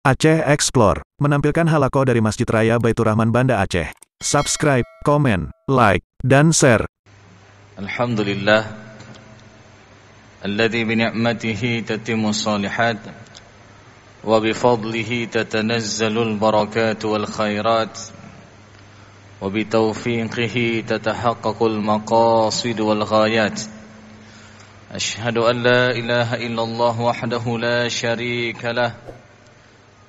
Aceh Explore menampilkan halaqah dari Masjid Raya Baitur Rahman Banda Aceh. Subscribe, komen, like, dan share. Alhamdulillah alladzi bi ni'matihi tatimmu shalihat wa bi fadlihi tatanazzalul barakatu wal khairat wa bi taufiqihi tatahaqqaqul maqasid wal ghayat. Ashhadu an la ilaha illallah wahdahu la syarika lah.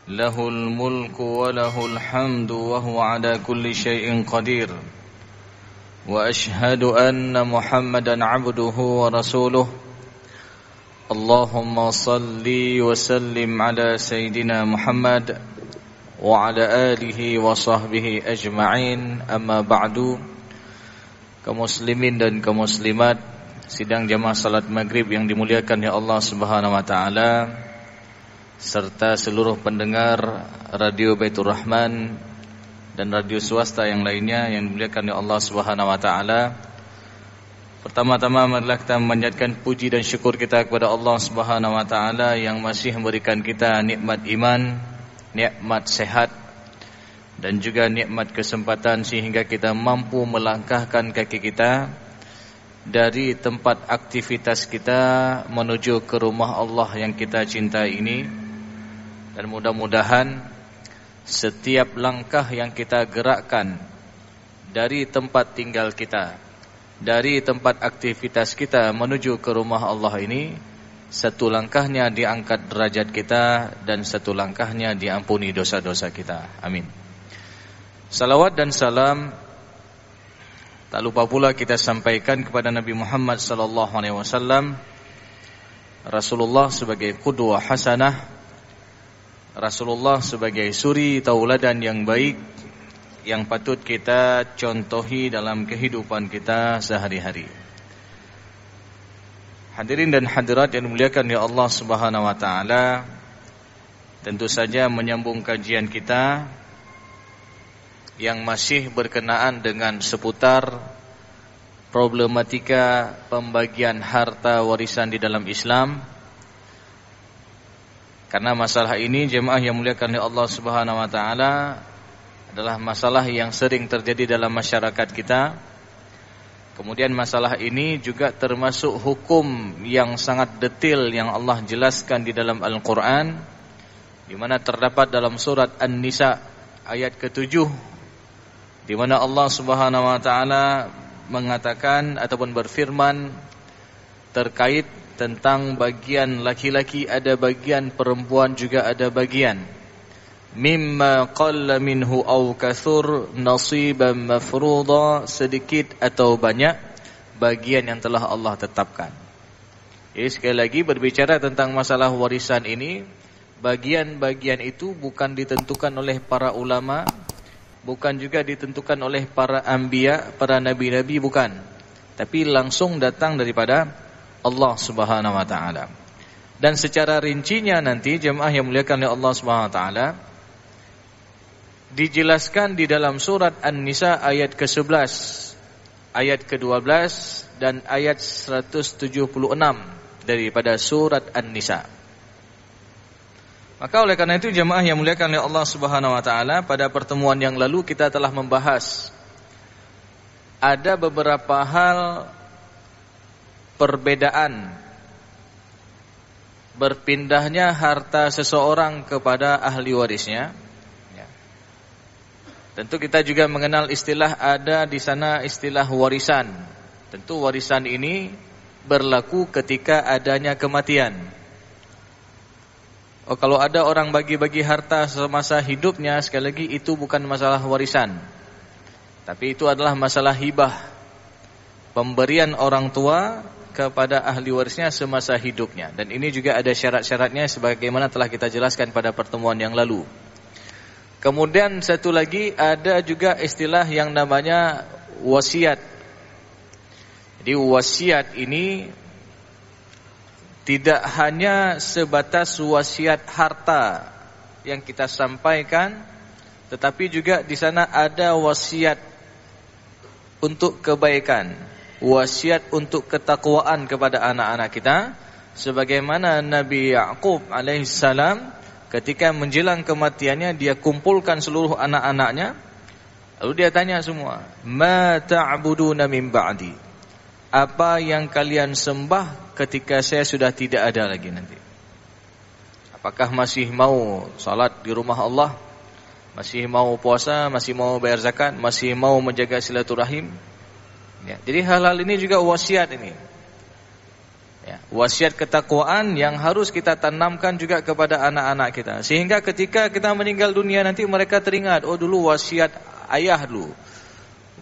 Lahul mulku wa lahul hamdu wa huwa ala kulli syai'in qadir. Wa ashhadu anna Muhammadan abduhu wa rasuluh. Allahumma salli wa sallim ala Sayyidina Muhammad wa ala alihi wa sahbihi ajma'in. Amma ba'du. Kaum muslimin dan kaum muslimat, sidang jamaah salat maghrib yang dimuliakan ya Allah Subhanahu wa taala, serta seluruh pendengar Radio Baitur Rahman dan radio swasta yang lainnya yang dimuliakan oleh Allah Subhanahu wa taala. Pertama-tama marilah kita memanjatkan puji dan syukur kita kepada Allah Subhanahu wa taala yang masih memberikan kita nikmat iman, nikmat sehat dan juga nikmat kesempatan sehingga kita mampu melangkahkan kaki kita dari tempat aktivitas kita menuju ke rumah Allah yang kita cintai ini. Dan mudah-mudahan setiap langkah yang kita gerakkan dari tempat tinggal kita, dari tempat aktivitas kita menuju ke rumah Allah ini, satu langkahnya diangkat derajat kita dan satu langkahnya diampuni dosa-dosa kita. Amin. Salawat dan salam tak lupa pula kita sampaikan kepada Nabi Muhammad sallallahu alaihi wasallam, Rasulullah sebagai qudwah hasanah, Rasulullah sebagai suri tauladan yang baik yang patut kita contohi dalam kehidupan kita sehari-hari. Hadirin dan hadirat yang dimuliakan oleh Allah Subhanahu wa taala, tentu saja menyambung kajian kita yang masih berkenaan dengan seputar problematika pembagian harta warisan di dalam Islam. Karena masalah ini jemaah yang muliakan oleh Allah Subhanahu wa taala adalah masalah yang sering terjadi dalam masyarakat kita. Kemudian masalah ini juga termasuk hukum yang sangat detail yang Allah jelaskan di dalam Al-Qur'an, di mana terdapat dalam surat An-Nisa ayat ke-7, di mana Allah Subhanahu wa taala mengatakan ataupun berfirman terkait tentang bagian laki-laki ada bagian, perempuan juga ada bagian. Mimma qalla minhu aw kathur nasiban mafruḍa, sedikit atau banyak bagian yang telah Allah tetapkan. Jadi sekali lagi berbicara tentang masalah warisan ini, bagian-bagian itu bukan ditentukan oleh para ulama, bukan juga ditentukan oleh para anbiya, para nabi-nabi, bukan. Tapi langsung datang daripada Allah Subhanahu wa taala. Dan secara rincinya nanti jemaah yang muliakan oleh Allah Subhanahu wa taala dijelaskan di dalam surat An-Nisa ayat ke-11, ayat ke-12 dan ayat 176 daripada surat An-Nisa. Maka oleh karena itu jemaah yang muliakan oleh Allah Subhanahu wa taala, pada pertemuan yang lalu kita telah membahas ada beberapa hal perbedaan berpindahnya harta seseorang kepada ahli warisnya. Ya. Tentu kita juga mengenal istilah, ada di sana istilah warisan. Tentu warisan ini berlaku ketika adanya kematian. Kalau ada orang bagi-bagi harta semasa hidupnya, sekali lagi itu bukan masalah warisan, tapi itu adalah masalah hibah, pemberian orang tua kepada ahli warisnya semasa hidupnya. Dan ini juga ada syarat-syaratnya sebagaimana telah kita jelaskan pada pertemuan yang lalu. Kemudian satu lagi ada juga istilah yang namanya wasiat. Jadi wasiat ini tidak hanya sebatas wasiat harta yang kita sampaikan, tetapi juga di sana ada wasiat untuk kebaikan, wasiat untuk ketakwaan kepada anak-anak kita, sebagaimana Nabi Ya'qub alaihissalam ketika menjelang kematiannya dia kumpulkan seluruh anak-anaknya, lalu dia tanya semua, ma ta'buduna min ba'di, apa yang kalian sembah ketika saya sudah tidak ada lagi nanti? Apakah masih mau salat di rumah Allah, masih mau puasa, masih mau bayar zakat, masih mau menjaga silaturahim? Ya, jadi hal-hal ini juga wasiat ini. Ya, wasiat ketakwaan yang harus kita tanamkan juga kepada anak-anak kita, sehingga ketika kita meninggal dunia nanti mereka teringat, oh dulu wasiat ayah dulu,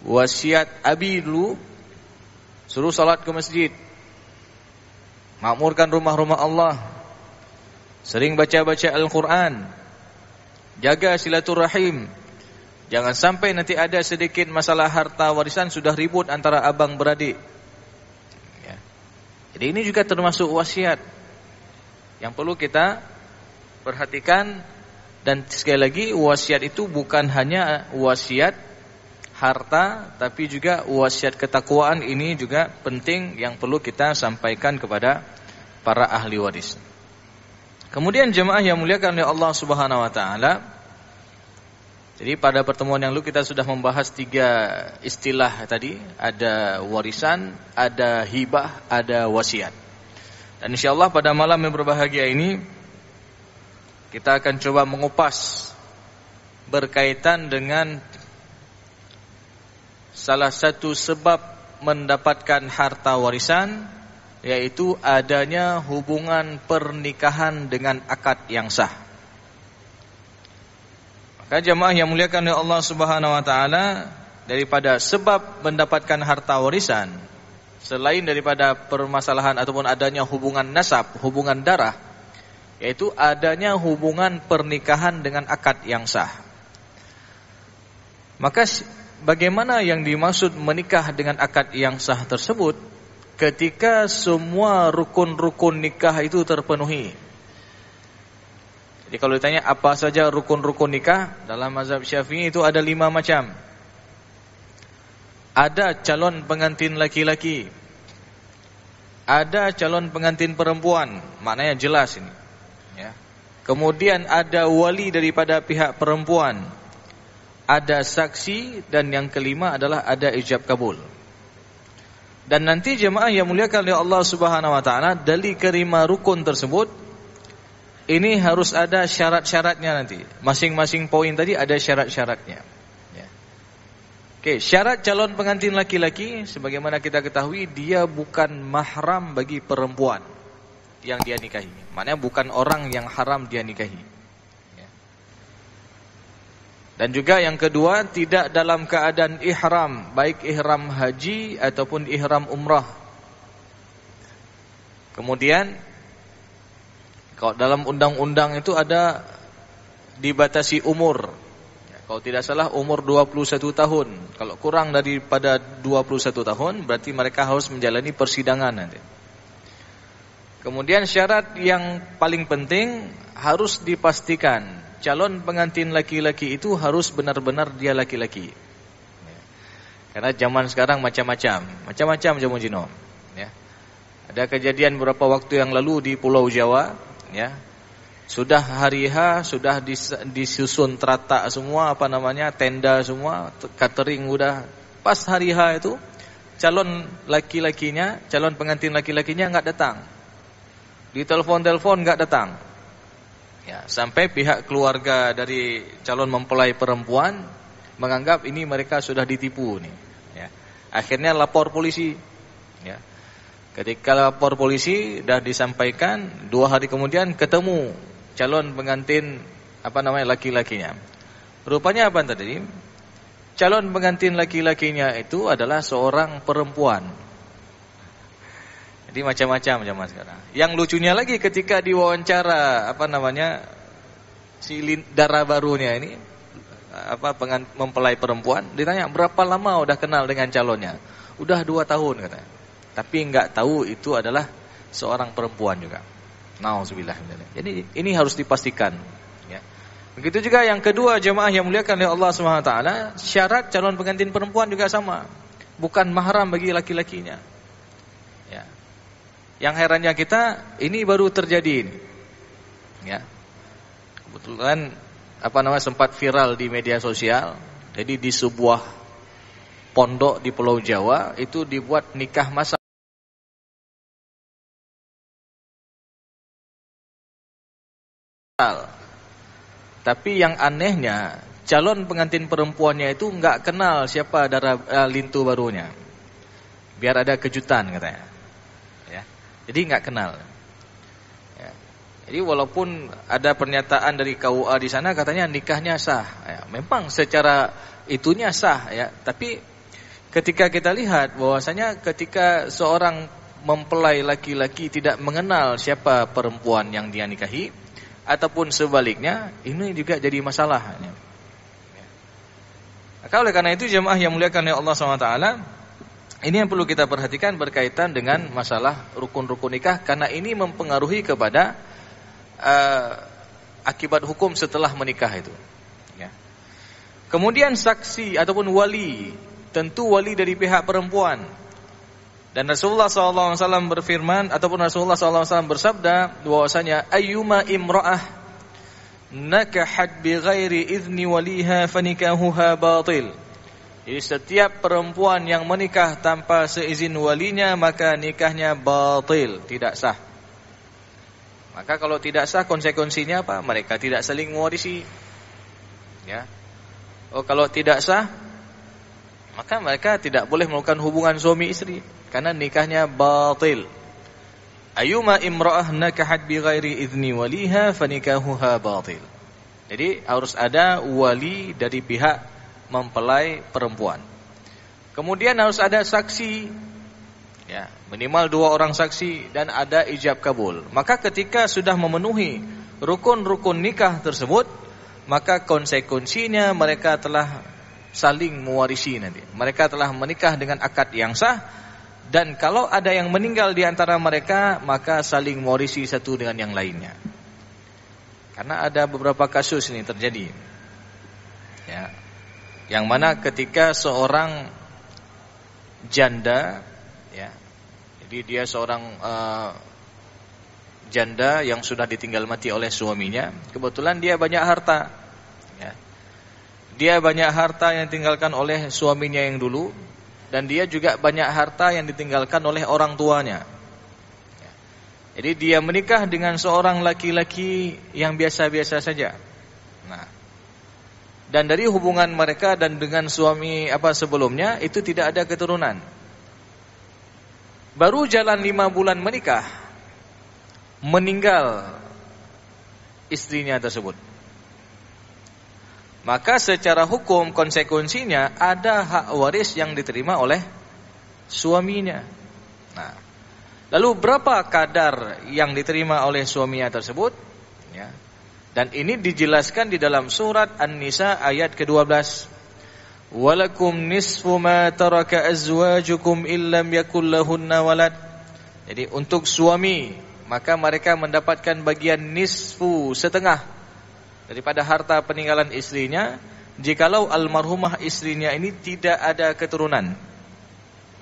wasiat abi dulu, suruh salat ke masjid, makmurkan rumah-rumah Allah, sering baca-baca Al-Quran, jaga silaturahim. Jangan sampai nanti ada sedikit masalah harta warisan sudah ribut antara abang beradik. Ya. Jadi ini juga termasuk wasiat yang perlu kita perhatikan. Dan sekali lagi, wasiat itu bukan hanya wasiat harta, tapi juga wasiat ketakwaan ini juga penting yang perlu kita sampaikan kepada para ahli waris. Kemudian jemaah yang muliakan oleh Allah Subhanahu wa taala, jadi pada pertemuan yang lalu kita sudah membahas 3 istilah tadi, ada warisan, ada hibah, ada wasiat. Dan insyaallah pada malam yang berbahagia ini kita akan coba mengupas berkaitan dengan salah satu sebab mendapatkan harta warisan, yaitu adanya hubungan pernikahan dengan akad yang sah. Maka jemaah yang muliakan oleh Allah Subhanahu wa taala, daripada sebab mendapatkan harta warisan selain daripada permasalahan ataupun adanya hubungan nasab, hubungan darah, yaitu adanya hubungan pernikahan dengan akad yang sah. Maka bagaimana yang dimaksud menikah dengan akad yang sah tersebut? Ketika semua rukun-rukun nikah itu terpenuhi. Jadi kalau ditanya apa saja rukun-rukun nikah, dalam mazhab Syafi'i itu ada 5 macam. Ada calon pengantin laki-laki, ada calon pengantin perempuan, maknanya jelas ini, ya. Kemudian ada wali daripada pihak perempuan, ada saksi, dan yang kelima adalah ada ijab kabul. Dan nanti jemaah yang muliakan oleh Allah Subhanahu wa taala, dari kelima rukun tersebut ini harus ada syarat-syaratnya nanti. Masing-masing poin tadi ada syarat-syaratnya. Ya. Oke, syarat calon pengantin laki-laki, sebagaimana kita ketahui, dia bukan mahram bagi perempuan yang dia nikahi. Maknanya bukan orang yang haram dia nikahi. Dan juga yang kedua, tidak dalam keadaan ihram, baik ihram haji ataupun ihram umrah. Kemudian kalau dalam undang-undang itu ada dibatasi umur. Kalau tidak salah umur 21 tahun. Kalau kurang daripada 21 tahun berarti mereka harus menjalani persidangan nanti. Kemudian syarat yang paling penting, harus dipastikan calon pengantin laki-laki itu harus benar-benar dia laki-laki. Karena zaman sekarang macam-macam jamu jino. Ya. Ada kejadian beberapa waktu yang lalu di Pulau Jawa, ya. Sudah hari H, sudah disusun terata semua, tenda semua, catering udah. Pas hari H itu calon laki-lakinya, calon pengantin laki-lakinya enggak datang. Ditelepon-telepon enggak datang. Ya, sampai pihak keluarga dari calon mempelai perempuan menganggap ini mereka sudah ditipu nih. Ya. Akhirnya lapor polisi. Ya. Ketika lapor polisi dah disampaikan, 2 hari kemudian ketemu calon pengantin laki-lakinya. Rupanya apa tadi? Calon pengantin laki-lakinya itu adalah seorang perempuan. Jadi macam-macam zaman sekarang. Yang lucunya lagi ketika diwawancara si dara barunya ini mempelai perempuan, ditanya berapa lama udah kenal dengan calonnya? Udah 2 tahun katanya. Tapi enggak tahu itu adalah seorang perempuan juga. Nauzubillah. Jadi ini harus dipastikan, ya. Begitu juga yang kedua, jemaah yang muliakan oleh Allah Subhanahu wa taala, syarat calon pengantin perempuan juga sama. Bukan mahram bagi laki-lakinya. Ya. Yang herannya kita, ini baru terjadi ini. Ya. kebetulan sempat viral di media sosial. Jadi di sebuah pondok di Pulau Jawa itu dibuat nikah masal. Tapi yang anehnya, calon pengantin perempuannya itu nggak kenal siapa lintu barunya. Biar ada kejutan katanya. Ya. Jadi nggak kenal. Ya. Jadi walaupun ada pernyataan dari KUA di sana katanya nikahnya sah. Ya. Memang secara itunya sah ya. Tapi ketika kita lihat bahwasanya ketika seorang mempelai laki-laki tidak mengenal siapa perempuan yang dia nikahi, ataupun sebaliknya, ini juga jadi masalah. Maka oleh karena itu jemaah yang muliakan oleh Allah SWT, ini yang perlu kita perhatikan berkaitan dengan masalah rukun-rukun nikah, karena ini mempengaruhi kepada akibat hukum setelah menikah itu. Ya. Kemudian saksi ataupun wali, tentu wali dari pihak perempuan. Dan Rasulullah SAW berfirman ataupun Rasulullah SAW bersabda bahwasanya ayyuma imra'ah nakahat bighairi idzni waliha fanikahuha batil. Jadi setiap perempuan yang menikah tanpa seizin walinya maka nikahnya batil, tidak sah. Maka kalau tidak sah konsekuensinya apa? Mereka tidak saling mewarisi. Ya. Kalau tidak sah maka mereka tidak boleh melakukan hubungan suami istri karena nikahnya batil. Ayyuma imra'ah nakahat bighairi idzni waliha fanikahuha batil. Jadi harus ada wali dari pihak mempelai perempuan. Kemudian harus ada saksi. Ya, minimal 2 orang saksi dan ada ijab kabul. Maka ketika sudah memenuhi rukun-rukun nikah tersebut, maka konsekuensinya mereka telah saling mewarisi nanti. Mereka telah menikah dengan akad yang sah, dan kalau ada yang meninggal di antara mereka, maka saling mewarisi satu dengan yang lainnya. Karena ada beberapa kasus ini terjadi. Ya. Yang mana ketika seorang janda, ya. Jadi dia seorang janda yang sudah ditinggal mati oleh suaminya, kebetulan dia banyak harta. Ya. Dia banyak harta yang ditinggalkan oleh suaminya yang dulu, dan dia juga banyak harta yang ditinggalkan oleh orang tuanya. Jadi dia menikah dengan seorang laki-laki yang biasa-biasa saja. Nah, dan dari hubungan mereka dan dengan suami sebelumnya itu tidak ada keturunan. Baru jalan 5 bulan menikah, meninggal istrinya tersebut. Maka secara hukum konsekuensinya ada hak waris yang diterima oleh suaminya. Nah, lalu berapa kadar yang diterima oleh suaminya tersebut? Ya. Dan ini dijelaskan di dalam surat An-Nisa ayat ke-12. Walakum nisfu ma taraka azwajukum illam yakul lahunna walad. Jadi untuk suami, maka mereka mendapatkan bagian nisfu, setengah daripada harta peninggalan istrinya jikalau almarhumah istrinya ini tidak ada keturunan.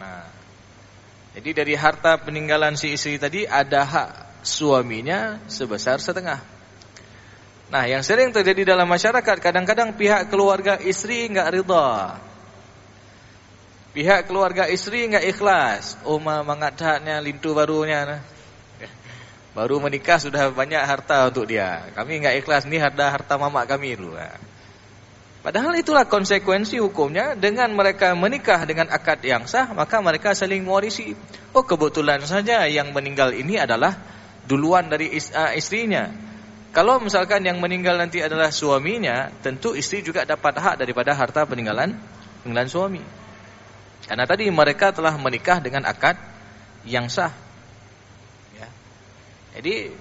Nah, jadi dari harta peninggalan si istri tadi ada hak suaminya sebesar setengah. Nah, yang sering terjadi dalam masyarakat, kadang-kadang pihak keluarga istri enggak ridha. Pihak keluarga istri enggak ikhlas. Mangadaknya lintu barunya. Baru menikah sudah banyak harta untuk dia. Kami enggak ikhlas, ni harta mamak kami dulu. Padahal itulah konsekuensi hukumnya. Dengan mereka menikah dengan akad yang sah, maka mereka saling mewarisi. Kebetulan saja yang meninggal ini adalah duluan dari istrinya. Kalau misalkan yang meninggal nanti adalah suaminya, tentu istri juga dapat hak daripada harta peninggalan suami. Karena tadi mereka telah menikah dengan akad yang sah. Jadi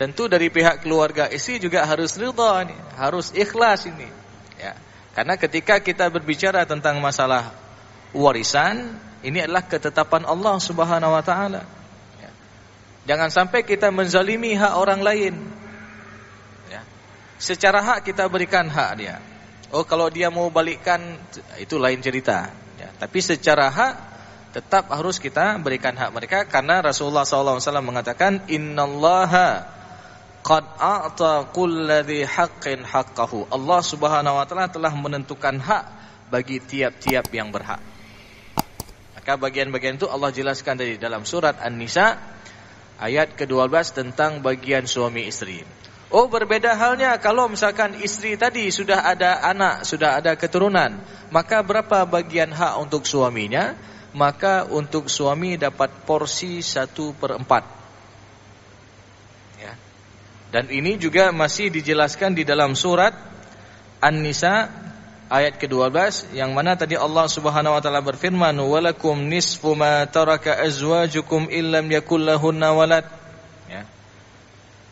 tentu dari pihak keluarga istri juga harus ridha ini, harus ikhlas ini. Ya. Karena ketika kita berbicara tentang masalah warisan, ini adalah ketetapan Allah Subhanahu wa taala. Ya. Jangan sampai kita menzalimi hak orang lain. Ya. Secara hak kita berikan hak dia. Kalau dia mau balikkan itu lain cerita. Ya. Tapi secara hak tetap harus kita berikan hak mereka, karena Rasulullah SAW mengatakan innallaha qad a'ta kulladzi haqqin haqqahu. Allah Subhanahu wa taala telah menentukan hak bagi tiap-tiap yang berhak. Maka bagian-bagian itu Allah jelaskan dari dalam surat An-Nisa ayat ke-12 tentang bagian suami istri. Oh, berbeda halnya kalau misalkan istri tadi sudah ada anak, sudah ada keturunan, maka berapa bagian hak untuk suaminya? Maka untuk suami dapat porsi 1/4. Ya. Dan ini juga masih dijelaskan di dalam surat An-Nisa ayat ke-12 yang mana tadi Allah Subhanahu wa taala berfirman, "Walakum nisfu ma taraka azwajukum illam yakul lahunna walad." Ya.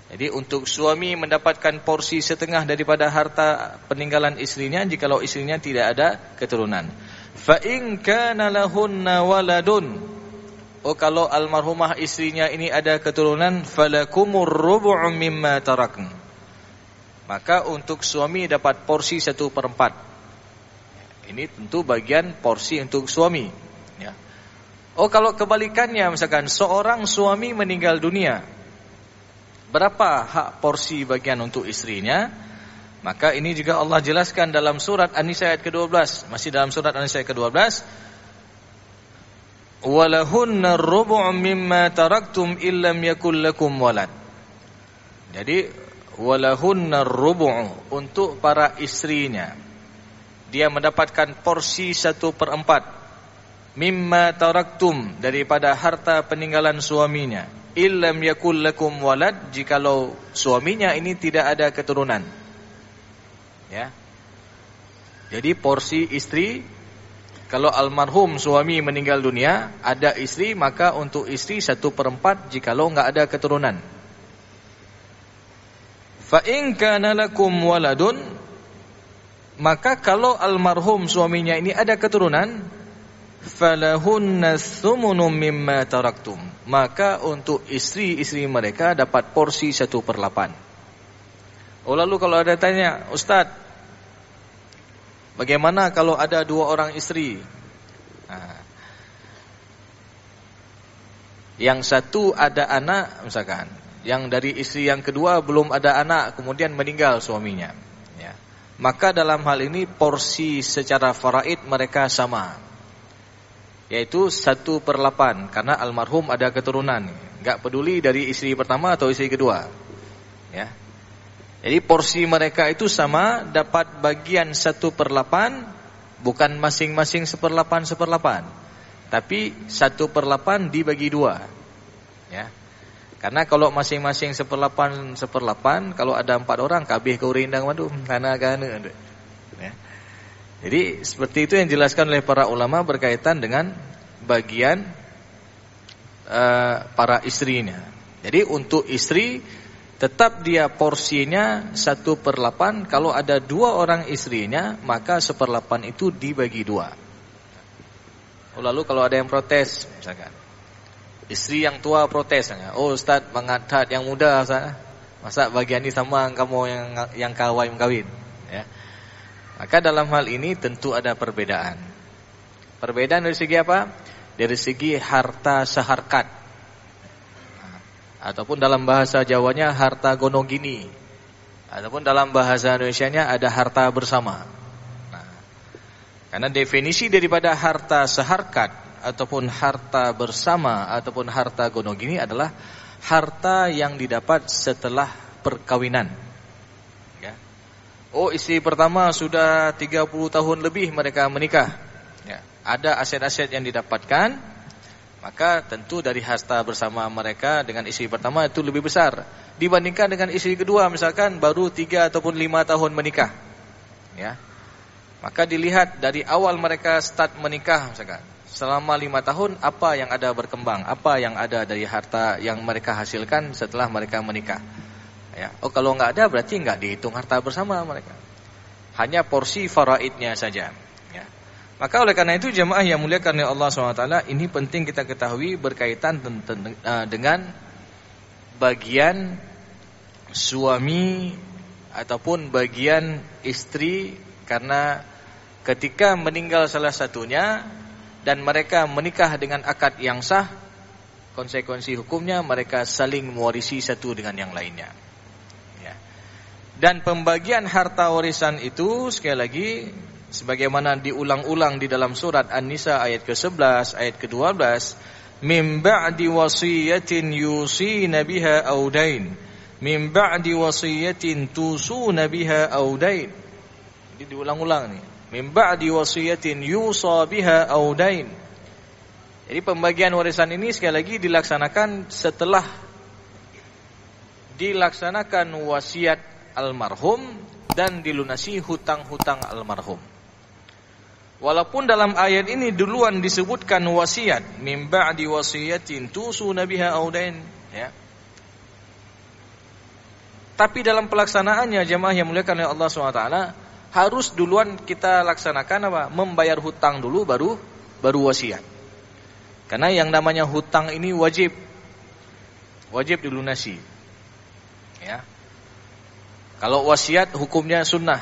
Jadi untuk suami mendapatkan porsi setengah daripada harta peninggalan istrinya jikalau istrinya tidak ada keturunan. Fa in kana lahunna waladun. Oh, kalau almarhumah istrinya ini ada keturunan, falakumur rubu' mimma tarakn. Maka untuk suami dapat porsi 1/4. Ini tentu bagian porsi untuk suami. Ya. Oh, kalau kebalikannya misalkan seorang suami meninggal dunia, berapa hak porsi bagian untuk istrinya? Maka ini juga Allah jelaskan dalam surat An-Nisa ayat ke-12. Masih dalam surat An-Nisa ayat ke-12. Walahunna rubu' mimma taraktum illam yakul lakum walad. Jadi walahunna rubu' untuk para istrinya. Dia mendapatkan porsi 1/4 mimma taraktum daripada harta peninggalan suaminya. Illam yakul lakum walad, jikalau suaminya ini tidak ada keturunan. Ya. Jadi porsi istri, kalau almarhum suami meninggal dunia, ada istri, maka untuk istri 1/4 jikalau enggak ada keturunan. Fa in kana lakum waladun, maka kalau almarhum suaminya ini ada keturunan, falahunna tsumunu mimma taraktum. Maka untuk istri-istri mereka dapat porsi 1/8. Oh, lalu kalau ada tanya, Ustaz, bagaimana kalau ada 2 orang istri? Yang satu ada anak misalkan, yang dari istri yang kedua belum ada anak, kemudian meninggal suaminya. Ya. Maka dalam hal ini porsi secara faraid mereka sama, yaitu 1/8 karena almarhum ada keturunan. Enggak peduli dari istri pertama atau istri kedua. Ya. Jadi porsi mereka itu sama, dapat bagian 1/8, bukan masing-masing 1/8, tapi 1/8 dibagi 2. Ya. Karena kalau masing-masing 1/8, kalau ada 4 orang kabeh kau rindang madu kana-kana. Ya. Jadi seperti itu yang dijelaskan oleh para ulama berkaitan dengan bagian para istrinya. Jadi untuk istri tetap dia porsinya 1/8. Kalau ada 2 orang istrinya, maka 1/8 itu dibagi 2. Lalu kalau ada yang protes, misalkan istri yang tua protes, oh Ustaz mengangkat yang muda, Ustaz. Masa bagian ini sama kamu yang kawin. Ya. Maka dalam hal ini tentu ada perbedaan. Perbedaan dari segi apa? Dari segi harta seharkat. Ataupun dalam bahasa Jawanya harta gonogini. Ataupun dalam bahasa Indonesianya ada harta bersama. Nah, karena definisi daripada harta seharkat ataupun harta bersama ataupun harta gonogini adalah harta yang didapat setelah perkawinan. Ya. Oh, istri pertama sudah 30 tahun lebih mereka menikah. Ya. Ada aset-aset yang didapatkan. Maka tentu dari harta bersama mereka dengan istri pertama itu lebih besar dibandingkan dengan istri kedua, misalkan baru 3 ataupun 5 tahun menikah. Ya. Maka dilihat dari awal mereka start menikah, misalkan selama 5 tahun apa yang ada berkembang, apa yang ada dari harta yang mereka hasilkan setelah mereka menikah. Ya. Oh, kalau enggak ada berarti enggak dihitung harta bersama mereka. Hanya porsi faraidnya saja. Maka oleh karena itu jemaah yang muliakan oleh Allah SWT, ini penting kita ketahui berkaitan dengan bagian suami ataupun bagian istri, karena ketika meninggal salah satunya dan mereka menikah dengan akad yang sah, konsekuensi hukumnya mereka saling mewarisi satu dengan yang lainnya. Dan pembagian harta warisan itu sekali lagi sebagaimana diulang-ulang di dalam surat An-Nisa ayat ke-11, ayat ke-12, min ba'di wasiyatin yusina biha aw dain, min ba'di wasiyatin tusuna biha aw dain. Jadi diulang-ulang nih. Min ba'di wasiyatin yusa biha aw dain. Jadi pembagian warisan ini sekali lagi dilaksanakan setelah dilaksanakan wasiat almarhum dan dilunasi hutang-hutang almarhum. Walaupun dalam ayat ini duluan disebutkan wasiat, min ba'di wasiyatin tusuna biha aw dain, ya. Tapi dalam pelaksanaannya jemaah yang muliakan oleh Allah SWT, harus duluan kita laksanakan apa? Membayar hutang dulu baru wasiat. Karena yang namanya hutang ini wajib dilunasi. Ya. Kalau wasiat hukumnya sunnah,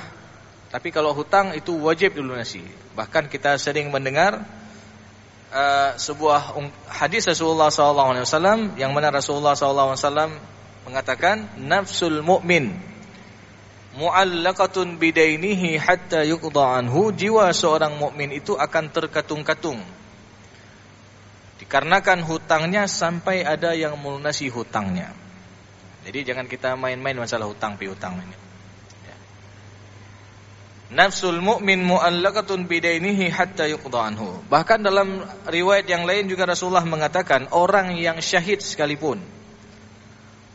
tapi kalau hutang itu wajib dilunasi. Bahkan kita sering mendengar sebuah hadis Rasulullah SAW yang mana Rasulullah SAW mengatakan, nafsul mu'min mu'allaqatun bidainihi hatta yuqda anhu. Jiwa seorang mukmin itu akan terkatung-katung dikarenakan hutangnya sampai ada yang melunasi hutangnya. Jadi jangan kita main-main masalah hutang piutang ini. Ya. Nafsul mu'min mu'allaqatun bidainihi hatta yuqda anhu. Bahkan dalam riwayat yang lain juga Rasulullah mengatakan, orang yang syahid sekalipun,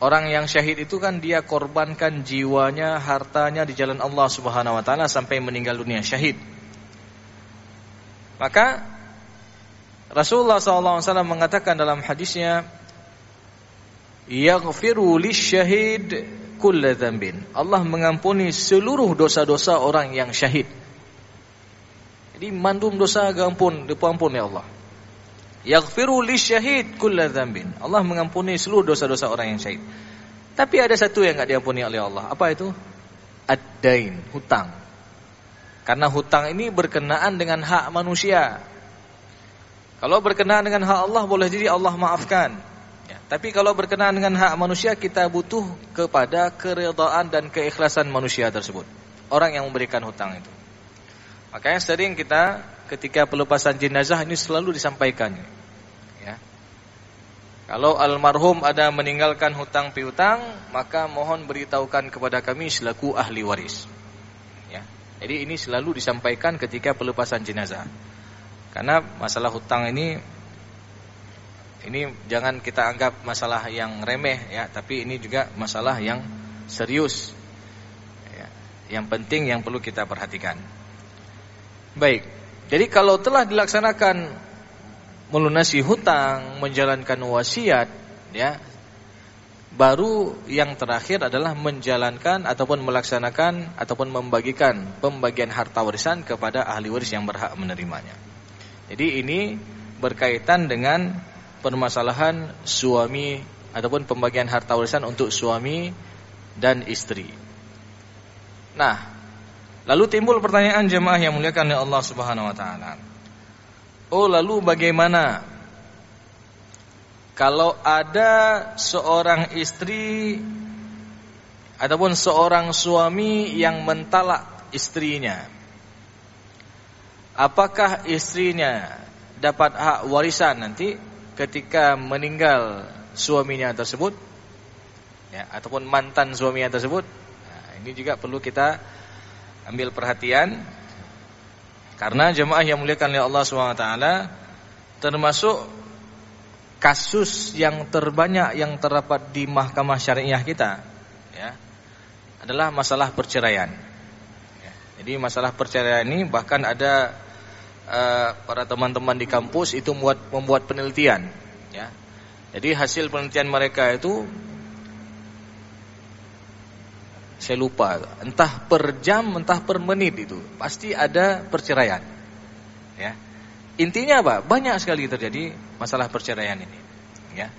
orang yang syahid itu kan dia korbankan jiwanya, hartanya di jalan Allah Subhanahu wa taala sampai meninggal dunia syahid. Maka Rasulullah SAW mengatakan dalam hadisnya, yaghfiru lisyahid kulla dzambin. Allah mengampuni seluruh dosa-dosa orang yang syahid. Jadi mandum dosa diampun ya Allah. Yaghfiru lisyahid kulla dzambin. Allah mengampuni seluruh dosa-dosa orang yang syahid. Tapi ada satu yang enggak diampuni oleh Allah. Apa itu? Ad-dain, hutang. Karena hutang ini berkenaan dengan hak manusia. Kalau berkenaan dengan hak Allah boleh jadi Allah maafkan. Ya, tapi kalau berkenaan dengan hak manusia kita butuh kepada keridhaan dan keikhlasan manusia tersebut. Orang yang memberikan hutang itu. Makanya sering kita ketika pelepasan jenazah ini selalu disampaikan. Ya. Kalau almarhum ada meninggalkan hutang piutang, maka mohon beritahukan kepada kami selaku ahli waris. Ya. Jadi ini selalu disampaikan ketika pelepasan jenazah. Karena masalah hutang ini jangan kita anggap masalah yang remeh ya, tapi ini juga masalah yang serius. Ya, yang penting yang perlu kita perhatikan. Baik. Jadi kalau telah dilaksanakan melunasi hutang, menjalankan wasiat, ya, baru yang terakhir adalah menjalankan ataupun melaksanakan ataupun membagikan pembagian harta warisan kepada ahli waris yang berhak menerimanya. Jadi ini berkaitan dengan permasalahan suami ataupun pembagian harta warisan untuk suami dan istri. Nah, lalu timbul pertanyaan jemaah yang muliakan oleh Allah Subhanahu wa taala. Oh, lalu bagaimana kalau ada seorang istri ataupun seorang suami yang mentalak istrinya? Apakah istrinya dapat hak warisan nanti ketika meninggal suaminya tersebut, ya, ataupun mantan suaminya tersebut? Nah, ini juga perlu kita ambil perhatian, karena jemaah yang muliakan oleh Allah SWT, termasuk kasus yang terbanyak yang terdapat di mahkamah syariah kita, ya, adalah masalah perceraian. Ya, jadi masalah perceraian ini bahkan ada para teman-teman di kampus itu membuat penelitian, ya. Jadi hasil penelitian mereka itu saya lupa, entah per jam, entah per menit itu pasti ada perceraian. Ya. Intinya apa? Banyak sekali terjadi masalah perceraian ini. Ya.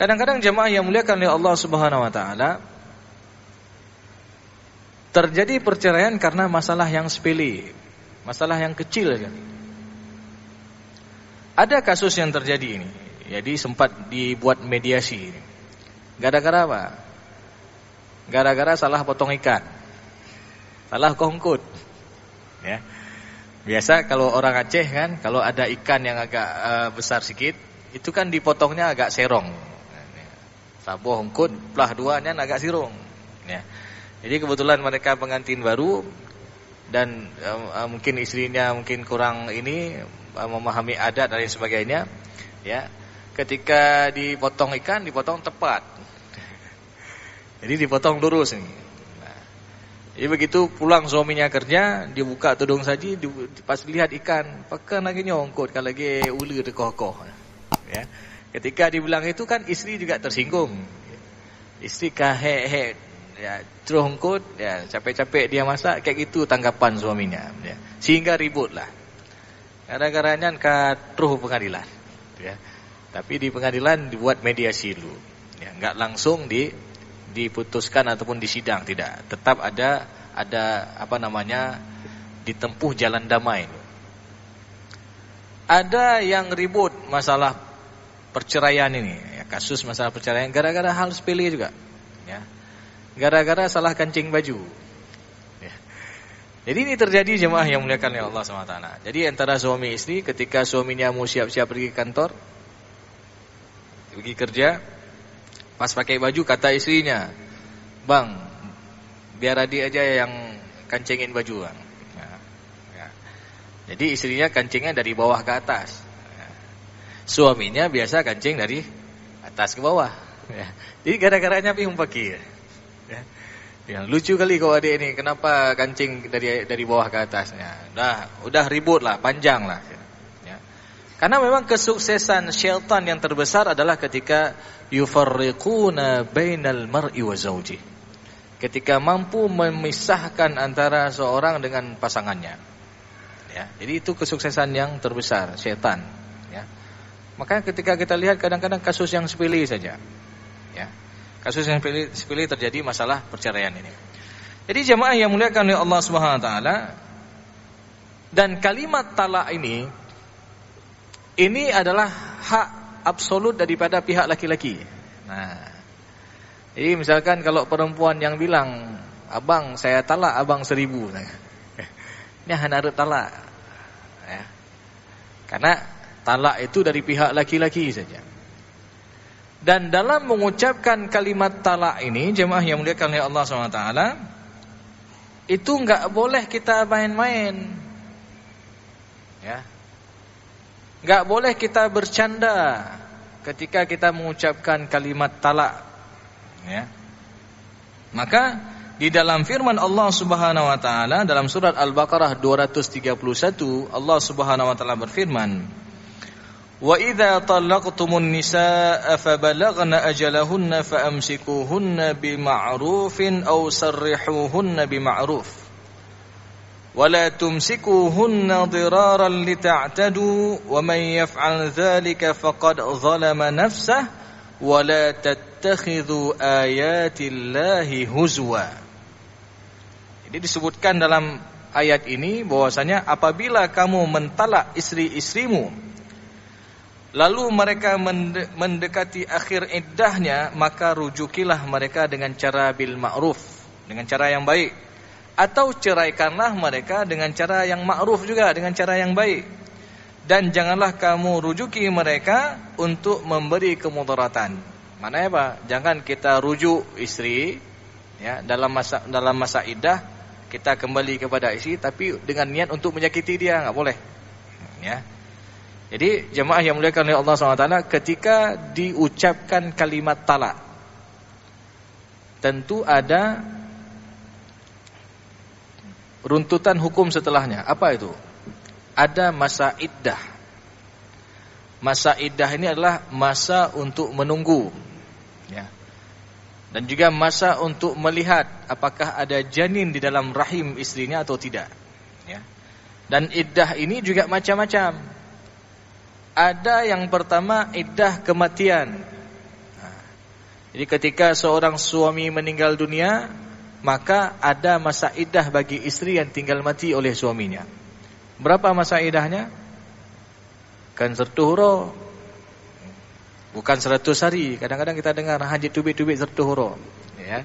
Kadang-kadang jemaah yang muliakan oleh Allah Subhanahu wa taala, terjadi perceraian karena masalah yang sepele. Masalah yang kecil saja. Ada kasus yang terjadi ini. Jadi sempat dibuat mediasi. Gara-gara apa? gara-gara salah potong ikan, salah kongkut. Ya. Biasa kalau orang Aceh kan, kalau ada ikan yang agak besar sedikit, itu kan dipotongnya agak serong. Sabuh hongkut, belah duanya agak sirung. Ya. Jadi kebetulan mereka pengantin baru dan mungkin istrinya mungkin kurang ini memahami adat dan lain sebagainya. Ya. Ketika dipotong ikan, dipotong tepat. Jadi dipotong lurus ini. Jadi begitu pulang suaminya kerja, dia buka tudung saji, pas lihat ikan, pakai lagi nyongkut, kalau lagi ulu dekoh-koh. Ya. Ketika dibilang itu kan istri juga tersinggung. Istri kahek-hek, ya, terungkut, ya, capek-capek dia masak, kayak gitu tanggapan suaminya. Ya. Sehingga ribut lah. Gara-garanya katruh pengadilan. Ya. Tapi di pengadilan dibuat mediasi dulu. Ya, enggak langsung diputuskan ataupun disidang, tidak. Tetap ada apa namanya, ditempuh jalan damai. Ada yang ribut masalah perceraian ini, ya, kasus masalah perceraian gara-gara hal sepele juga, ya. Gara-gara salah kancing baju. Ya. Jadi ini terjadi jemaah yang muliakan oleh Allah SWT. Jadi antara suami istri ketika suaminya mau siap-siap pergi kantor, pergi kerja, pas pakai baju kata istrinya, "Bang, biar adik aja yang kancingin baju, Bang." Ya. Jadi istrinya kancingnya dari bawah ke atas. Ya. Suaminya biasa kancing dari atas ke bawah. Ya. Jadi gara-garanya bingung pakai. Ya. Yang lucu kali kau adik ini, kenapa kancing dari bawah ke atasnya? Udah ribut lah, panjang lah. Ya. Karena memang kesuksesan syaitan yang terbesar adalah ketika yufarriquna bainal mar'i wa zawji. Ketika mampu memisahkan antara seorang dengan pasangannya. Ya, jadi itu kesuksesan yang terbesar syaitan, ya. Makanya ketika kita lihat kadang-kadang kasus yang sepele saja. Ya. Kasus yang sepele terjadi masalah perceraian ini. Jadi jemaah yang muliakan oleh Allah Subhanahu wa taala, dan kalimat talak ini adalah hak absolut daripada pihak laki-laki. Nah, jadi misalkan kalau perempuan yang bilang, "Abang, saya talak abang 1000." Ini hanya talak. Ya. Karena talak itu dari pihak laki-laki saja. Dan dalam mengucapkan kalimat talak ini, jemaah yang muliakan oleh Allah SWT, itu enggak boleh kita main-main. Ya. Enggak boleh kita bercanda ketika kita mengucapkan kalimat talak, ya. Maka di dalam firman Allah Subhanahu wa taala dalam surat Al-Baqarah 231, Allah Subhanahu wa taala berfirman, "Wa idza talaqtumun nisaa fabalaghna ajalahunna faamsikuhunna bima'rufin aw sarrihuhunna bima'ruf." ولا تمسكوهن ضرارا لتعتدوا ومن يفعل ذلك فقد ظلم نفسه ولا تتخذوا آيات الله هزوا. Jadi disebutkan dalam ayat ini bahwasanya apabila kamu mentalak istri-istrimu lalu mereka mendekati akhir iddahnya, maka rujukilah mereka dengan cara bil ma'ruf, dengan cara yang baik. Atau ceraikanlah mereka dengan cara yang ma'ruf juga, dengan cara yang baik. Dan janganlah kamu rujuki mereka untuk memberi kemudaratan. Maknanya apa? Jangan kita rujuk istri, ya, dalam masa iddah kita kembali kepada istri tapi dengan niat untuk menyakiti dia, enggak boleh. Ya. Jadi jemaah yang muliakan oleh Allah SWT, ketika diucapkan kalimat talak, tentu ada runtutan hukum setelahnya. Apa itu? Ada masa iddah. Masa iddah ini adalah masa untuk menunggu, ya. Dan juga masa untuk melihat apakah ada janin di dalam rahim istrinya atau tidak, ya. Dan iddah ini juga macam-macam. Ada yang pertama iddah kematian. Jadi ketika seorang suami meninggal dunia, maka ada masa iddah bagi istri yang tinggal mati oleh suaminya. Berapa masa iddahnya? Kan 100 huro. Bukan 100 hari. Kadang-kadang kita dengar haji tubik-tubik 100 huro, ya.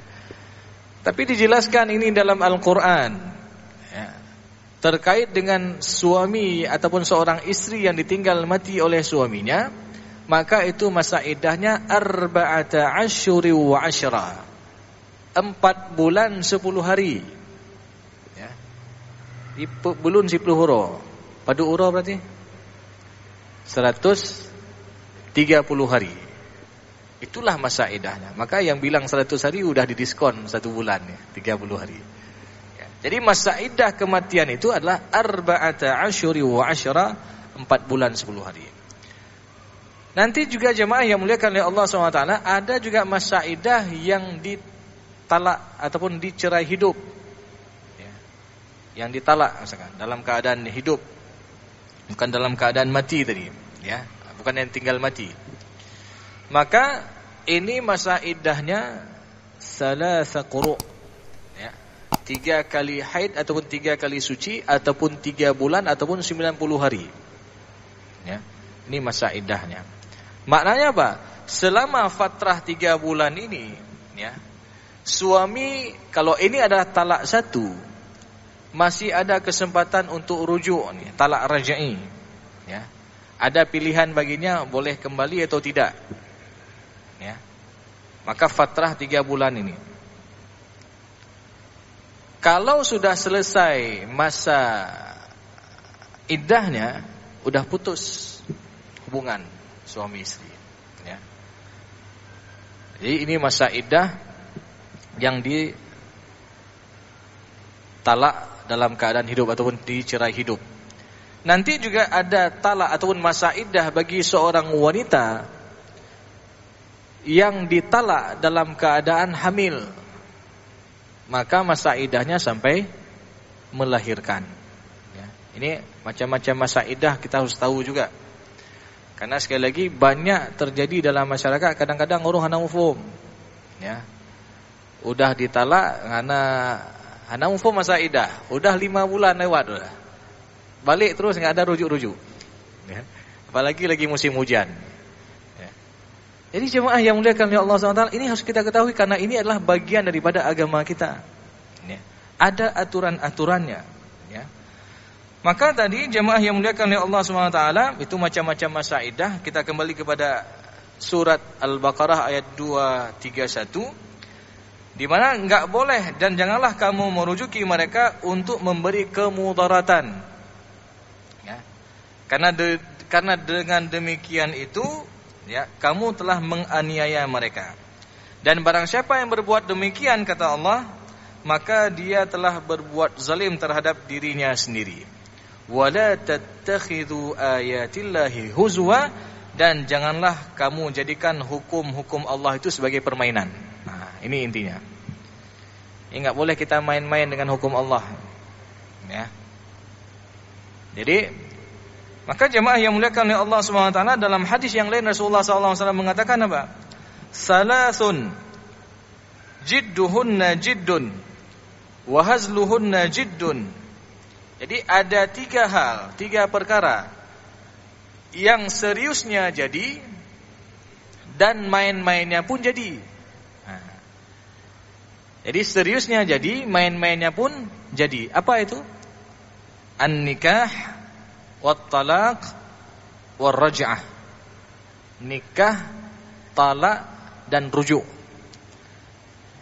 Tapi dijelaskan ini dalam Al-Quran, ya, terkait dengan suami ataupun seorang istri yang ditinggal mati oleh suaminya, maka itu masa iddahnya arba'ata asyuri wa asyra, 4 bulan 10 hari. Ya. Bulun 10 huruf. Padu huruf berarti 130 hari. Itulah masa iddahnya. Maka yang bilang 100 hari udah didiskon 1 bulan ya, 30 hari. Ya. Jadi masa iddah kematian itu adalah arba'ata asyuri wa asyra, 4 bulan 10 hari. Nanti juga jemaah yang muliakan oleh Allah SWT, ada juga masa iddah yang ditalak ataupun dicerai hidup. Ya. Yang ditalak misalkan dalam keadaan hidup, bukan dalam keadaan mati tadi, ya, bukan yang tinggal mati. Maka ini masa iddahnya salasa quru', ya, 3 kali haid ataupun 3 kali suci ataupun 3 bulan ataupun 90 hari. Ya, ini masa iddahnya. Maknanya apa? Selama fatrah 3 bulan ini, ya, suami kalau ini adalah talak 1, masih ada kesempatan untuk rujuk nih, talak raj'i. Ya. Ada pilihan baginya boleh kembali atau tidak. Ya. Maka fatrah 3 bulan ini. Kalau sudah selesai masa iddahnya, udah putus hubungan suami istri. Ya. Jadi ini masa iddah yang ditalak dalam keadaan hidup ataupun dicerai hidup. Nanti juga ada talak ataupun masa iddah bagi seorang wanita yang ditalak dalam keadaan hamil. Maka masa iddahnya sampai melahirkan. Ya. Ini macam-macam masa iddah kita harus tahu juga. Karena sekali lagi banyak terjadi dalam masyarakat, kadang-kadang orang hana mufhum. Ya. Udah ditalak karena hana mufhum masa iddah, udah 5 bulan lewat udah. Balik terus enggak ada rujuk-rujuk. Ya. Apalagi lagi musim hujan. Jadi jemaah yang muliakan oleh Allah SWT, ini harus kita ketahui karena ini adalah bagian daripada agama kita. Ya. Ada aturan-aturannya. Ya. Maka tadi jemaah yang muliakan oleh Allah SWT, itu macam-macam masa iddah. Kita kembali kepada surat Al-Baqarah ayat 231, di mana enggak boleh dan janganlah kamu merujuki mereka untuk memberi kemudaratan. Ya. Karena dengan demikian itu, ya, kamu telah menganiaya mereka. Dan barang siapa yang berbuat demikian, kata Allah, maka dia telah berbuat zalim terhadap dirinya sendiri. Wala tattakhidhu ayatillahi huzwa, dan janganlah kamu jadikan hukum-hukum Allah itu sebagai permainan. Nah, ini intinya. Ini enggak boleh kita main-main dengan hukum Allah. Ya. Jadi maka jemaah yang muliakan oleh Allah SWT, dalam hadis yang lain Rasulullah SAW mengatakan apa? Salasun jidduhunna jiddun wa hazluhunna jiddun. Jadi ada 3 hal, 3 perkara yang seriusnya jadi dan main-mainnya pun jadi. Nah. Jadi seriusnya jadi, main-mainnya pun jadi. Apa itu? An-nikah wat-talaq war-raj'ah. Nikah, talak dan rujuk.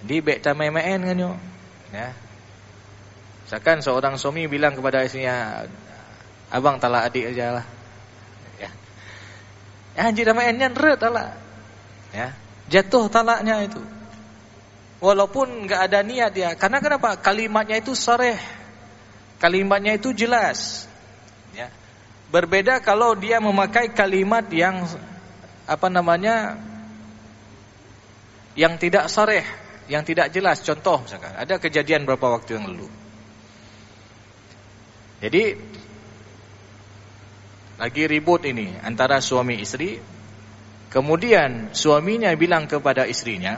Jadi baik tamai main kan yo. Ya. Misalkan seorang suami bilang kepada istrinya, "Abang talak adik aja lah." Ya. Ya anjir mainnya red talak. Ya. Jatuh talaknya itu. Walaupun enggak ada niat dia. Karena kenapa? Kalimatnya itu sharih. Kalimatnya itu jelas. Ya. Berbeda kalau dia memakai kalimat yang yang tidak sharih, yang tidak jelas. Contoh misalkan, ada kejadian beberapa waktu yang lalu. Jadi lagi ribut ini antara suami istri. Kemudian suaminya bilang kepada istrinya,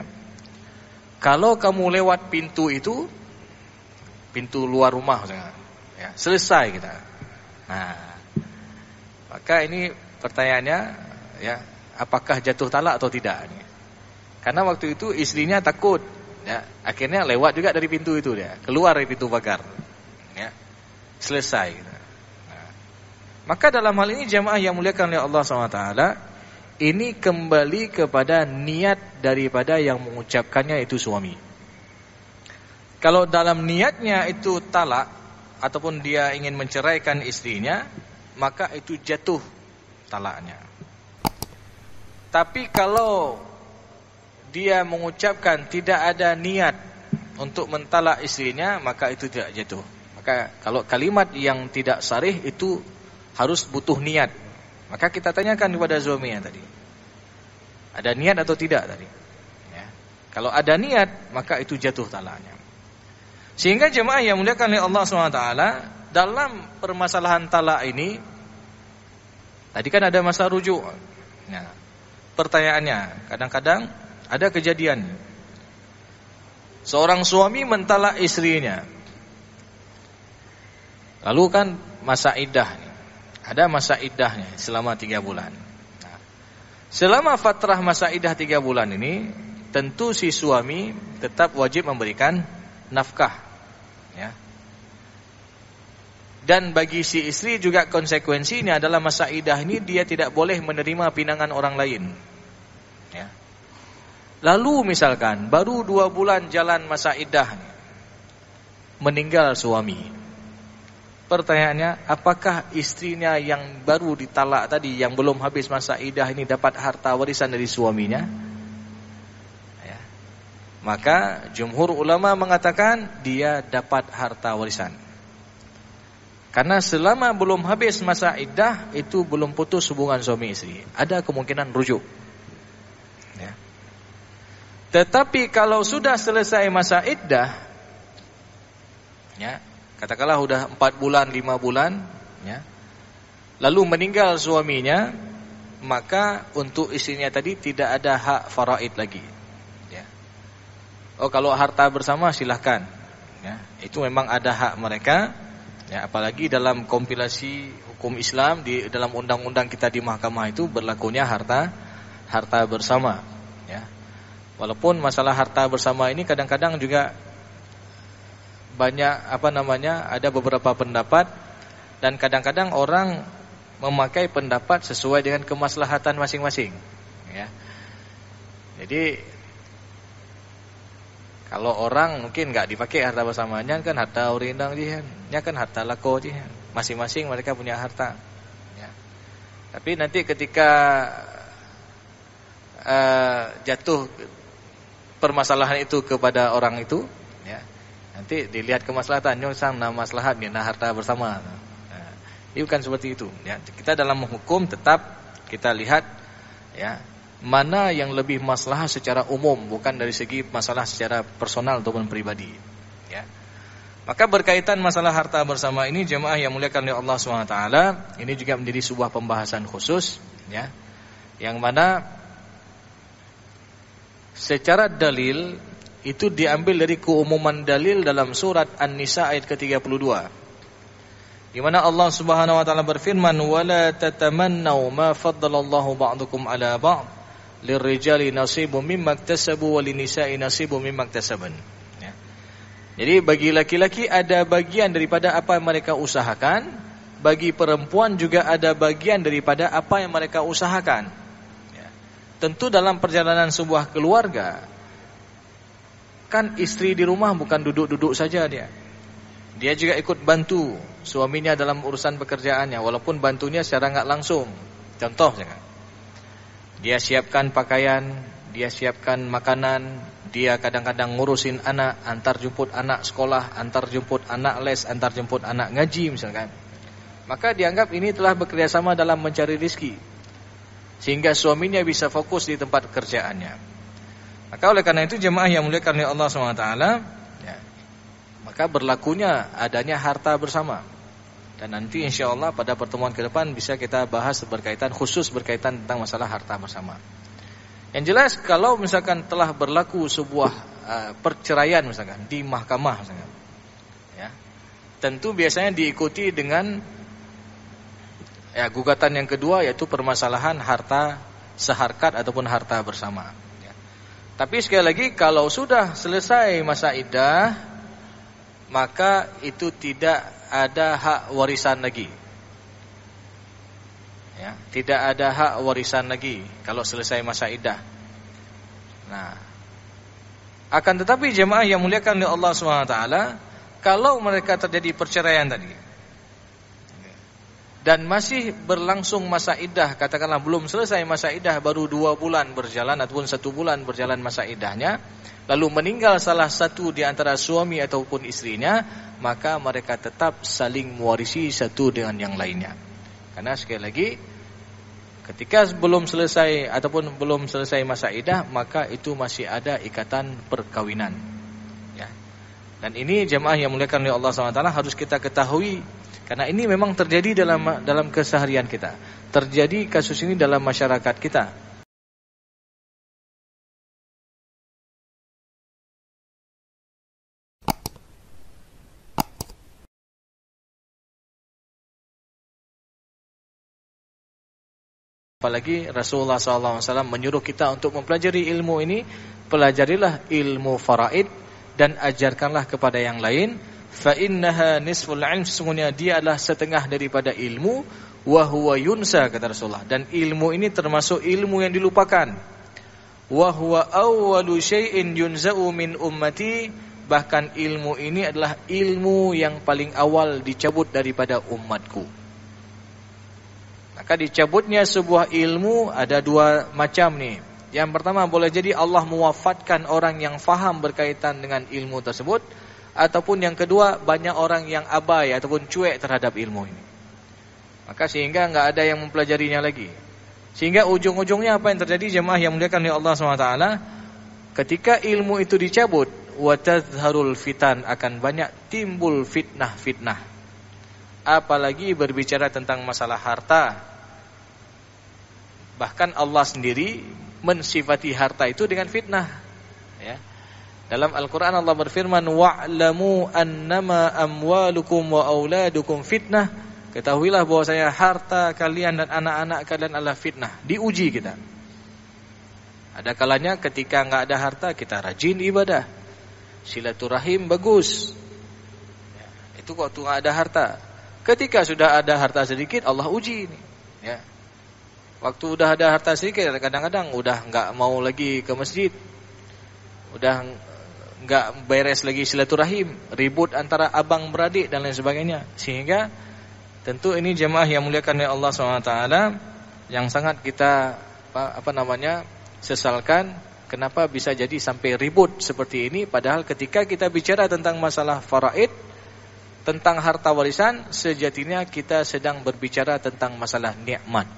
"Kalau kamu lewat pintu itu, pintu luar rumah misalkan, ya, selesai kita." Nah, maka ini pertanyaannya, ya, apakah jatuh talak atau tidak? Karena waktu itu istrinya takut, Ya, akhirnya lewat juga dari pintu itu dia, keluar dari pintu pagar. Ya. Selesai. Nah, maka dalam hal ini jemaah yang muliakan oleh Allah SWT, ini kembali kepada niat daripada yang mengucapkannya itu suami. Kalau dalam niatnya itu talak ataupun dia ingin menceraikan istrinya, maka itu jatuh talaknya. Tapi kalau dia mengucapkan tidak ada niat untuk mentalak istrinya, maka itu tidak jatuh. Maka kalau kalimat yang tidak sarih itu harus butuh niat. Maka kita tanyakan kepada suaminya tadi, ada niat atau tidak tadi? Ya. Kalau ada niat, maka itu jatuh talaknya. Sehingga jemaah yang muliakan oleh Allah SWT, dalam permasalahan talak ini, tadi kan ada masa rujuk. Nah, pertanyaannya, kadang-kadang ada kejadian seorang suami mentalak istrinya, lalu kan masa iddah, ada masa iddahnya selama 3 bulan. Nah, selama fatrah masa iddah 3 bulan ini, tentu si suami tetap wajib memberikan nafkah, ya. Dan bagi si istri juga konsekuensinya adalah masa iddah ini dia tidak boleh menerima pinangan orang lain, ya. Lalu misalkan baru 2 bulan jalan masa iddah, meninggal suami. Pertanyaannya, apakah istrinya yang baru ditalak tadi, yang belum habis masa iddah ini dapat harta warisan dari suaminya? Ya. Maka jumhur ulama mengatakan dia dapat harta warisan. Karena selama belum habis masa iddah itu belum putus hubungan suami istri, ada kemungkinan rujuk. Ya. Tetapi kalau sudah selesai masa iddah, ya, katakanlah sudah 4 bulan, 5 bulan, ya, lalu meninggal suaminya, maka untuk istrinya tadi tidak ada hak faraid lagi. Ya. Oh, kalau harta bersama silahkan, ya, itu memang ada hak mereka. Ya, apalagi dalam kompilasi hukum Islam di dalam undang-undang kita di mahkamah itu berlakunya harta bersama. Ya. Walaupun masalah harta bersama ini kadang-kadang juga banyak ada beberapa pendapat, dan kadang-kadang orang memakai pendapat sesuai dengan kemaslahatan masing-masing, ya. Jadi kalau orang mungkin enggak dipakai harta bersamanya, kan harta urindang dia, kan harta lako dia. Masing-masing mereka punya harta, ya. Tapi nanti ketika jatuh permasalahan itu kepada orang itu, ya, nanti dilihat kemaslahatan, nyungsang nama maslahat nah harta bersama. Nah, ini bukan seperti itu, ya. Kita dalam menghukum tetap kita lihat, ya, mana yang lebih maslahat secara umum, bukan dari segi masalah secara personal ataupun pribadi, ya. Maka berkaitan masalah harta bersama ini, jemaah yang muliakan oleh Allah SWT, ini juga menjadi sebuah pembahasan khusus, ya, yang mana secara dalil itu diambil dari keumuman dalil dalam surat An-Nisa ayat ke-32, di mana Allah Subhanahu wa taala berfirman, "Wala tatamannaw ma faddalallahu ba'dukum 'ala ba'd, lirrijali nasibun mimma iktasabu wa linisa'i nasibun mimma iktasaban." Ya. Jadi bagi laki-laki ada bagian daripada apa yang mereka usahakan, bagi perempuan juga ada bagian daripada apa yang mereka usahakan. Tentu dalam perjalanan sebuah keluarga, kan istri di rumah bukan duduk-duduk saja dia. Dia juga ikut bantu suaminya dalam urusan pekerjaannya, walaupun bantunya secara enggak langsung. Contoh misalkan, dia siapkan pakaian, dia siapkan makanan, dia kadang-kadang ngurusin anak, antar jemput anak sekolah, antar jemput anak les, antar jemput anak ngaji misalkan. Maka dianggap ini telah bekerja sama dalam mencari rezeki, sehingga suaminya bisa fokus di tempat kerjaannya. Maka oleh karena itu jemaah yang muliakan oleh Allah SWT, ya, maka berlakunya adanya harta bersama. Dan nanti insyaAllah pada pertemuan ke depan bisa kita bahas khusus berkaitan tentang masalah harta bersama. Yang jelas kalau misalkan telah berlaku sebuah perceraian misalkan di mahkamah misalkan, ya, tentu biasanya diikuti dengan gugatan yang kedua, yaitu permasalahan harta seharkat ataupun harta bersama, ya. Tapi sekali lagi, kalau sudah selesai masa iddah, maka itu tidak ada hak warisan lagi. Ya, tidak ada hak warisan lagi kalau selesai masa iddah. Nah, akan tetapi jemaah yang muliakan oleh Allah SWT, kalau mereka terjadi perceraian tadi dan masih berlangsung masa iddah, katakanlah belum selesai masa iddah, baru 2 bulan berjalan ataupun 1 bulan berjalan masa iddahnya, lalu meninggal salah satu di antara suami ataupun istrinya, maka mereka tetap saling mewarisi satu dengan yang lainnya. Karena sekali lagi, ketika belum selesai ataupun belum selesai masa iddah, maka itu masih ada ikatan perkawinan. Ya. Dan ini jemaah yang muliakan oleh Allah SWT harus kita ketahui, karena ini memang terjadi dalam keseharian kita. Terjadi kasus ini dalam masyarakat kita. Apalagi Rasulullah SAW menyuruh kita untuk mempelajari ilmu ini. Pelajarilah ilmu faraid dan ajarkanlah kepada yang lain. Fa innaha nisful ilm, sesungguhnya dia adalah setengah daripada ilmu. Wa huwa yunsa, kata Rasulullah, dan ilmu ini termasuk ilmu yang dilupakan. Wa huwa awwalu syai'in yunza'u min ummati, bahkan ilmu ini adalah ilmu yang paling awal dicabut daripada umatku. Maka dicabutnya sebuah ilmu ada 2 macam nih. Yang pertama, boleh jadi Allah mewafatkan orang yang faham berkaitan dengan ilmu tersebut, ataupun yang kedua, banyak orang yang abai ataupun cuek terhadap ilmu ini. Maka sehingga enggak ada yang mempelajarinya lagi. Sehingga ujung-ujungnya apa yang terjadi jemaah yang muliakan oleh Allah SWT? Ketika ilmu itu dicabut, wa tadhharul fitan, akan banyak timbul fitnah-fitnah. Apalagi berbicara tentang masalah harta. Bahkan Allah sendiri mensifati harta itu dengan fitnah. Ya. Dalam Al-Quran Allah berfirman, wa'lamu annama amwalukum wa auladukum fitnah. Ketahuilah bahwasanya harta kalian dan anak-anak kalian adalah fitnah. Diuji kita. Ada kalanya ketika enggak ada harta, kita rajin ibadah. Silaturahim bagus. Ya, itu waktu enggak ada harta. Ketika sudah ada harta sedikit, Allah uji ini. Ya. Waktu udah ada harta sedikit, kadang-kadang udah enggak mau lagi ke masjid. Udah enggak beres lagi silaturahim, ribut antara abang beradik dan lain sebagainya. Sehingga tentu ini jemaah yang muliakan oleh Allah SWT, yang sangat kita sesalkan, kenapa bisa jadi sampai ribut seperti ini, padahal ketika kita bicara tentang masalah faraid, tentang harta warisan, sejatinya kita sedang berbicara tentang masalah nikmat.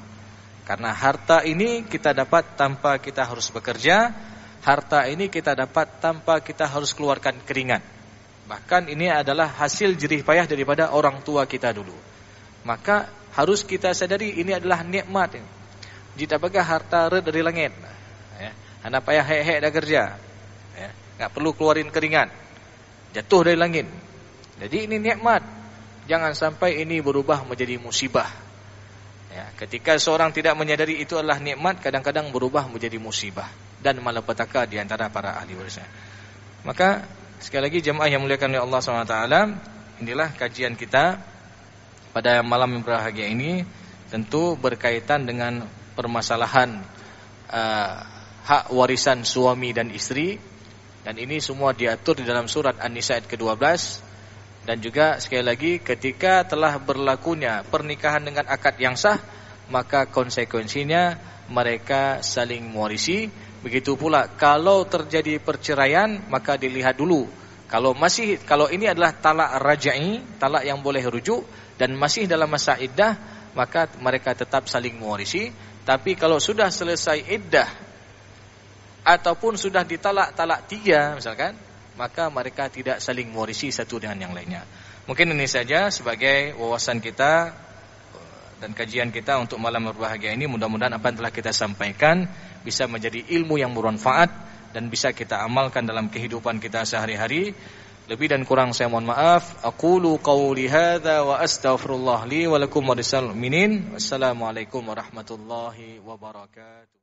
Karena harta ini kita dapat tanpa kita harus bekerja. Harta ini kita dapat tanpa kita harus keluarkan keringat. Bahkan ini adalah hasil jerih payah daripada orang tua kita dulu. Maka harus kita sadari ini adalah nikmat. Jika apakah harta dari langit. Ya, anak payah hek-hek dah kerja. Ya, enggak perlu keluarin keringat. Jatuh dari langit. Jadi ini nikmat. Jangan sampai ini berubah menjadi musibah. Ya, ketika seorang tidak menyadari itu adalah nikmat, kadang-kadang berubah menjadi musibah dan malapetaka di antara para ahli waris. Maka sekali lagi jemaah yang muliakan oleh Allah SWT, inilah kajian kita pada malam yang berbahagia ini, tentu berkaitan dengan permasalahan hak warisan suami dan istri, dan ini semua diatur di dalam surat An-Nisa ayat ke-12. Dan juga sekali lagi, ketika telah berlakunya pernikahan dengan akad yang sah, maka konsekuensinya mereka saling mewarisi. Begitu pula kalau terjadi perceraian, maka dilihat dulu. Kalau ini adalah talak rajai, talak yang boleh rujuk dan masih dalam masa iddah, maka mereka tetap saling mewarisi. Tapi kalau sudah selesai iddah ataupun sudah ditalak 3 misalkan, maka mereka tidak saling mewarisi satu dengan yang lainnya. Mungkin ini saja sebagai wawasan kita dan kajian kita untuk malam berbahagia ini. Mudah-mudahan apa yang telah kita sampaikan bisa menjadi ilmu yang bermanfaat dan bisa kita amalkan dalam kehidupan kita sehari-hari. Lebih dan kurang saya mohon maaf. Aqulu qawli hadza wa astaghfirullah li wa lakum wa lisal mu'minin. Wassalamualaikum warahmatullahi wabarakatuh.